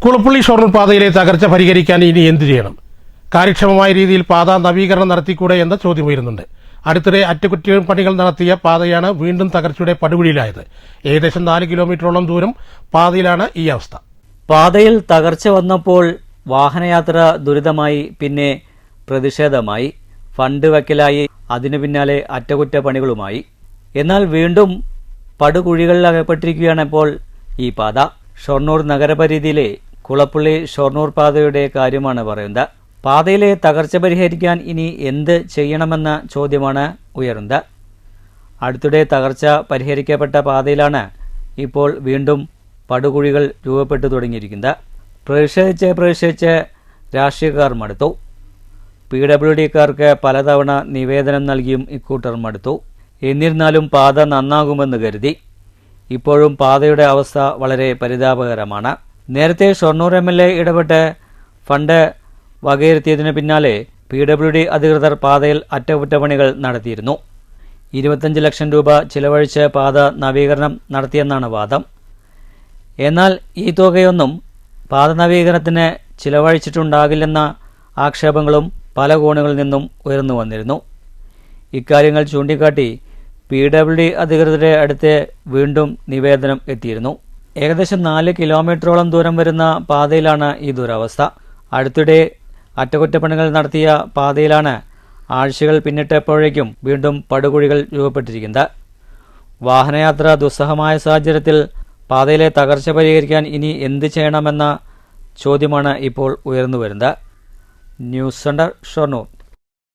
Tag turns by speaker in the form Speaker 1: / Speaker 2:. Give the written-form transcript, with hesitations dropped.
Speaker 1: കുളപ്പള്ളി ഷൊർണൂർ പാതയിലെ തകർച്ച പരിഹരിക്കാൻ ഇനി എന്തു ചെയ്യണം? കാര്യക്ഷമമായ രീതിയിൽ പാത നവീകരണം നടത്തിക്കൂടെ എന്ന ചോദ്യം ഉയരുന്നുണ്ട്. അടുത്തിടെ അറ്റകുറ്റപ്പണികൾ നടത്തിയ പാതയാണ് വീണ്ടും തകർച്ചയുടെ പടുകുഴിയിലായത്. ഏകദേശം 4 കിലോമീറ്ററോളം ദൂരം പാതയിലാണ് ഈ അവസ്ഥ.
Speaker 2: പാതയിൽ തകർച്ച വന്നപ്പോൾ വാഹനയാത്ര ദുരിതമായി, പിന്നെ പ്രതിഷേധമായി, ഫണ്ട് വയ്ക്കലായി, അതിനു പിന്നാലെ അറ്റകുറ്റപ്പണികളുമായി. എന്നാൽ വീണ്ടും പടുകുഴികളിൽ അകപ്പെട്ടിരിക്കുകയാണ് ഇപ്പോൾ ഈ പാത. ഷൊർണൂർ നഗരപരിധിയിലെ കുളപ്പള്ളി ഷൊർണൂർ പാതയുടെ കാര്യമാണ് പറയുന്നത്. പാതയിലെ തകർച്ച പരിഹരിക്കാൻ ഇനി എന്ത് ചെയ്യണമെന്ന ചോദ്യമാണ് ഉയരുന്നത്. അടുത്തിടെ തകർച്ച പരിഹരിക്കപ്പെട്ട പാതയിലാണ് ഇപ്പോൾ വീണ്ടും പടുകുഴികൾ രൂപപ്പെട്ടു തുടങ്ങിയിരിക്കുന്നത്. പ്രതിഷേധിച്ച് രാഷ്ട്രീയക്കാർ മടുത്തു. PWDക്കാർക്ക് പലതവണ നിവേദനം നൽകിയും ഇക്കൂട്ടർ മടുത്തു. എന്നിരുന്നാലും പാത നന്നാകുമെന്ന് കരുതി. ഇപ്പോഴും പാതയുടെ അവസ്ഥ വളരെ പരിതാപകരമാണ്. നേരത്തെ ഷൊർണൂർ MLA ഇടപെട്ട് ഫണ്ട് വകയിരുത്തിയതിന് പിന്നാലെ PWD അധികൃതർ പാതയിൽ അറ്റകുറ്റപ്പണികൾ നടത്തിയിരുന്നു. 25 ലക്ഷം രൂപ ചിലവഴിച്ച് പാത നവീകരണം നടത്തിയെന്നാണ് വാദം. എന്നാൽ ഈ തുകയൊന്നും പാത നവീകരണത്തിന് ചിലവഴിച്ചിട്ടുണ്ടാകില്ലെന്ന ആക്ഷേപങ്ങളും പല കോണുകളിൽ നിന്നും ഉയർന്നു വന്നിരുന്നു. ഇക്കാര്യങ്ങൾ ചൂണ്ടിക്കാട്ടി PWD അധികൃതരുടെ അടുത്ത് വീണ്ടും നിവേദനം എത്തിയിരുന്നു. ഏകദേശം 4 കിലോമീറ്ററോളം ദൂരം വരുന്ന പാതയിലാണ് ഈ ദുരവസ്ഥ. അടുത്തിടെ അറ്റകുറ്റപ്പണികൾ നടത്തിയ പാതയിലാണ് ആഴ്ചകൾ പിന്നിട്ടപ്പോഴേക്കും വീണ്ടും പടുകുഴികൾ രൂപപ്പെട്ടിരിക്കുന്നത്. വാഹനയാത്ര ദുസ്സഹമായ സാഹചര്യത്തിൽ പാതയിലെ തകർച്ച പരിഹരിക്കാൻ ഇനി എന്ത് ചെയ്യണമെന്ന ചോദ്യമാണ് ഇപ്പോൾ ഉയർന്നു വരുന്നത്. News centre Shoranur.